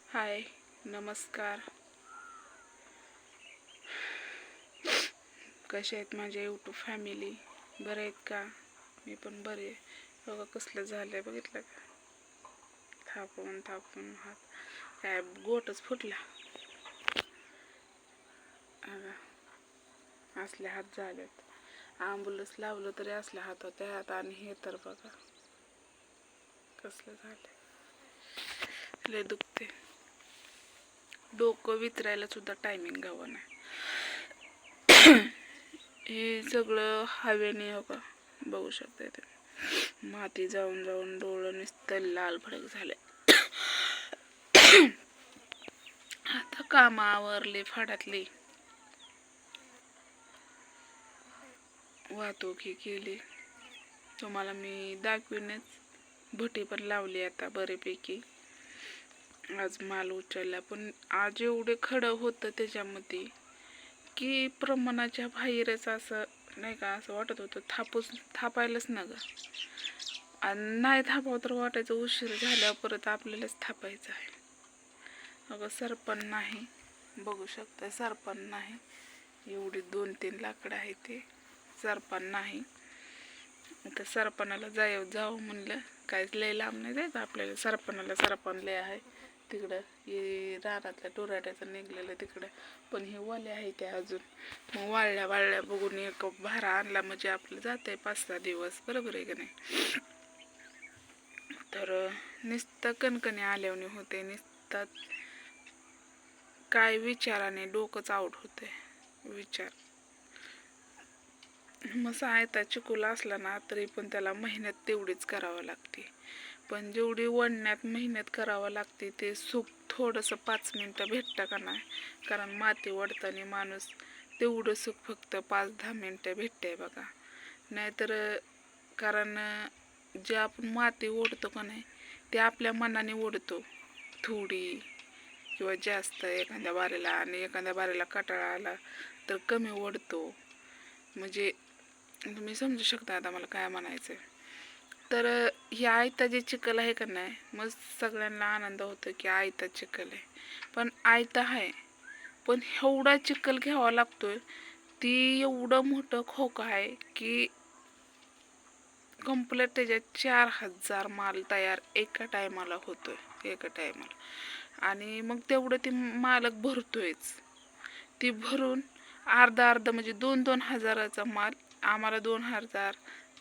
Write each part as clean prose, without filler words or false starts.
हाय, नमस्कार. कसे आहेत माझे यूट्यूब फॅमिली? बरे आहेत का? मी पण बरे आहे. बघा कसलं झालंय, बघितलं का? थापून थापून हात काय गोटच फुटला. असले हात झालेत. ॲम्ब्युलन्स लावलं तरी असले हात होते हात, आणि हे तर बघा कसलं झालंय. लय दुखते. डोकं विचारायला सुद्धा टायमिंग गावं नाही. हे सगळं हवेने हो का, बघू शकते ते माती जाऊन जाऊन डोळं नुसतं लाल भडक झाले. आता कामावरले फाडातली वाहतूक ही केली. तुम्हाला मी दाखवीनच. भटी पण लावली आता बऱ्यापैकी. आज माल उचलला, पण आज एवढे खडं होतं त्याच्यामध्ये की प्रमाणाच्या बाहेरच, असं नाही का, असं वाटत होतं थापायलाच ना ग. आणि नाही थापावं तर वाटायचं उशीर झाल्यावर परत आपल्यालाच थापायचं आहे. अगं सरपण नाही, बघू शकता सरपण नाही. एवढी 2-3 लाकडं आहे ते सरपण नाही. आता सरपणाला जावं म्हणलं, काहीच लय लांब नाही जायचं आपल्याला. सरपण लय आहे तिकडं, हे रानातल्या टोराट्याचं निघलेलं तिकडं. पण हे वाले आहे ते अजून. मग वाळल्या बघून एक भारा आणला म्हणजे आपलं जात आहे 5-6 दिवस, बरोबर आहे का नाही? तर नुसतं कणकणी आल्यावणी होते, नुसतं काय विचाराने डोकंच आउट होते. विचार मग आयता चिकूला असला ना तरी पण त्याला मेहनत तेवढीच करावं लागते. पण जेवढी वडण्यात मेहनत करावं लागते ते सुख थोडंसं 5 मिनटं भेटतं का नाही. कारण माती वडताना माणूस तेवढं सुख फक्त 5-10 मिनटं भेटते बघा. नाहीतर कारण जे आपण माती ओढतो का नाही ते आपल्या मनाने ओढतो, थोडी किंवा जास्त एखाद्या बारीला. आणि एखाद्या बारीला कटाळा आला तर कमी ओढतो. म्हणजे तुम्ही समजू शकता आता मला काय म्हणायचं. तर ही आयता जे चिखल आहे का नाही, मग सगळ्यांना आनंद होतो की आयता चिखल आहे. पण आयता आहे, पण एवढा चिखल घ्यावा लागतोय. ती एवढं मोठं खोकं आहे की कंप्लीट त्याच्यात 4000 माल तयार एका टायमाला होतोय, एका टायमाला. आणि मग तेवढं ती मालक भरतोयच. ती भरून अर्धा म्हणजे 2-2 हजाराचा माल आम्हाला 2000,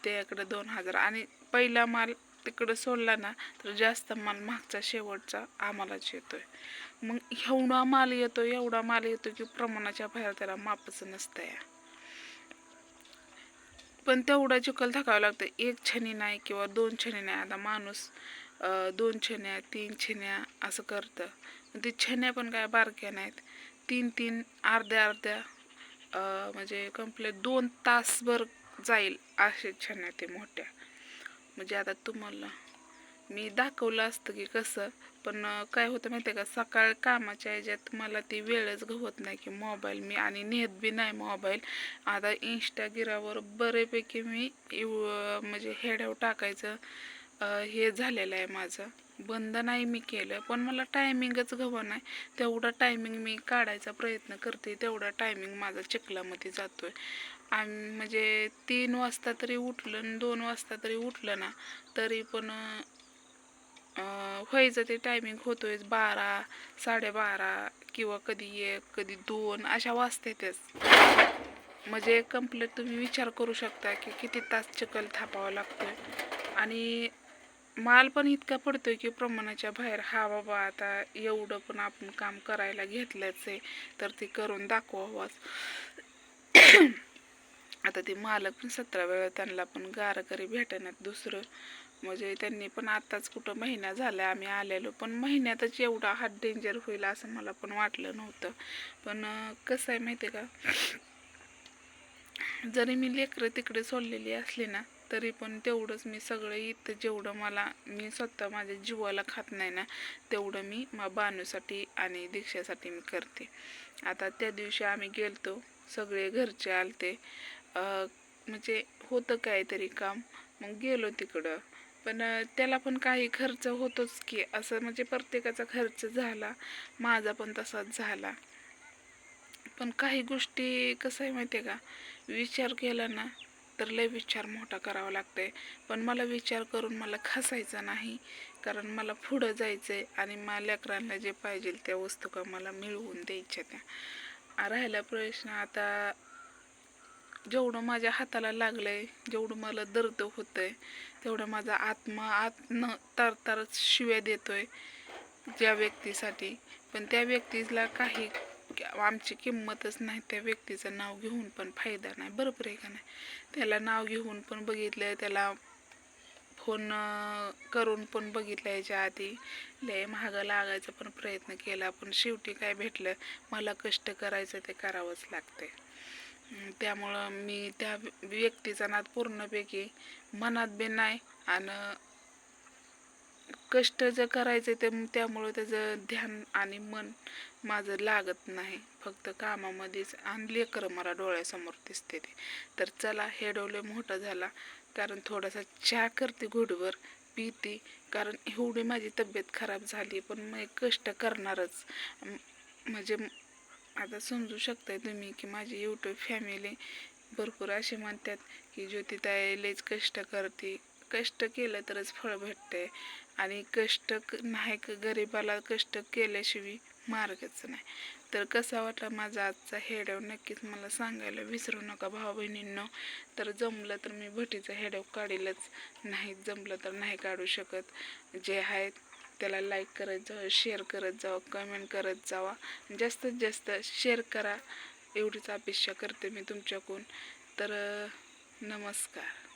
त्याकडे 2000. आणि पहिला माल तिकडं सोडला ना तर जास्त माल मागचा शेवटचा आम्हालाच येतोय. मग एवढा माल येतो की प्रमाणाच्या बाहेर त्याला मापच नसतं या. पण तेवढा चिखल टाकावं लागतं. 1 छणी नाही किंवा 2 छणी नाही. आता माणूस 2 छण्या 3 छण्या असं करतं. ती छण्या पण काय बारक्या नाहीत. 3-3 अर्ध्या म्हणजे कंप्लीट 2 तासभर जाईल असे छण्या ते मोठ्या. म्हणजे आता तुम्हाला मी दाखवलं असतं की कसं, पण काय होतं माहिती आहे का, सकाळ कामाच्या ह्याच्यात मला ती वेळच गवत नाही की मोबाईल मी आणि नेत बी नाही मोबाईल. आता इंस्टाग्रामवर बऱ्यापैकी मी म्हणजे हेड्यावर टाकायचं हे झालेलं आहे माझं. बंद नाही मी केलं, पण मला टायमिंगच गव नाही. तेवढा टायमिंग मी काढायचा प्रयत्न करते, तेवढा टायमिंग माझा चिखलामध्ये जातोय. आणि म्हणजे 3 वाजता तरी उठलं आणि 2 वाजता तरी उठलं ना तरी पण व्हायचं ते टायमिंग होतोय 12, 12:30 किंवा कधी 1, कधी 2 अशा वाजतेच. म्हणजे कंप्लीट तुम्ही विचार करू शकता की किती तास चिखल थापावा लागतोय. आणि माल पण इतका पडतोय की प्रमाणाच्या बाहेर. हा बाबा, आता एवढं पण आपण काम करायला घेतलंच आहे तर ते करून दाखवावंच. आता ते मालक पण 17 वेळा त्यांना पण गारकरी भेटण्यात दुसरं. म्हणजे त्यांनी पण आताच कुठं महिना झाला आम्ही आलेलो, पण महिन्यातच एवढा हात डेंजर होईल असं मला पण वाटलं नव्हतं. पण कसं आहे माहिती आहे का, जरी मी लेकरं तिकडे सोडलेली असली ना तरी पण तेवढंच मी सगळं इथं जेवढं मी स्वतः माझ्या जीवाला खात नाही ना तेवढं मी बानूसाठी आणि दीक्षासाठी मी करते. आता त्या दिवशी आम्ही गेलतो, सगळे घरचे आलते. म्हणजे होतं काहीतरी काम, मग गेलो तिकडं. पण त्याला पण काही खर्च होतोच की, असं म्हणजे प्रत्येकाचा खर्च झाला, माझा पण तसाच झाला. पण काही गोष्टी कसं आहे माहिती आहे का, विचार केला ना तर लय विचार मोठा करावा लागतंय. पण मला विचार करून मला खसायचं नाही, कारण मला पुढं जायचं आहे आणि माझ्या लेकरांना जे पाहिजे त्या वस्तू का मला मिळवून द्यायच्या त्या. राहिला प्रश्न आता, जेवढं माझ्या हाताला लागलंय, जेवढं मला दर्द होतंय, तेवढं माझा आत्मा आतनं तरतरच शिव्या देतोय ज्या व्यक्तीसाठी. पण त्या व्यक्तीला काही आमची किंमतच नाही, त्या व्यक्तीचं नाव घेऊन पण फायदा नाही, बरोबर आहे का नाही. त्याला नाव घेऊन पण बघितलं, त्याला फोन करून पण बघितलं, याच्या आधी लय महागं लागायचा पण प्रयत्न केला, पण शेवटी काय भेटलं, मला कष्ट करायचं ते करावंच लागतंय. त्यामुळं मी त्या व्यक्तीचा नाद पूर्णपैकी मनात बी नाही, आणि कष्ट जे करायचं ते त्यामुळं त्याचं ध्यान आणि मन माझं लागत नाही, फक्त कामामध्येच. आणि लेकरं मला डोळ्यासमोर दिसते ते. तर चला, हे डोले मोठा झाला, कारण थोडासा चहा करते घोटभर पिते, कारण एवढी माझी तब्येत खराब झाली, पण मी कष्ट करणारच. म्हणजे आता समजू शकताय तुम्ही की माझी यूट्यूब फॅमिली भरपूर असे म्हणतात की ज्योतिताई लयच कष्ट करते. कष्ट केलं तरच फळ भेटते, आणि कष्ट नाही, गरिबाला कष्ट केल्याशिवाय मार्गच नाही. तर कसा वाटला माझा आजचा हेडव नक्कीच मला सांगायला विसरू नका भाऊ बहिणींनो. तर जमलं तर मी भटीचा हेडव काढीलच, नाही जमलं तर नाही काढू शकत. जे आहेत त्याला लाईक करत जावा, शेअर करत जावा, कमेंट करत जावा, जास्तीत जास्त शेअर करा, एवढीच अपेक्षा करते मी तुमच्याकडून. तर नमस्कार.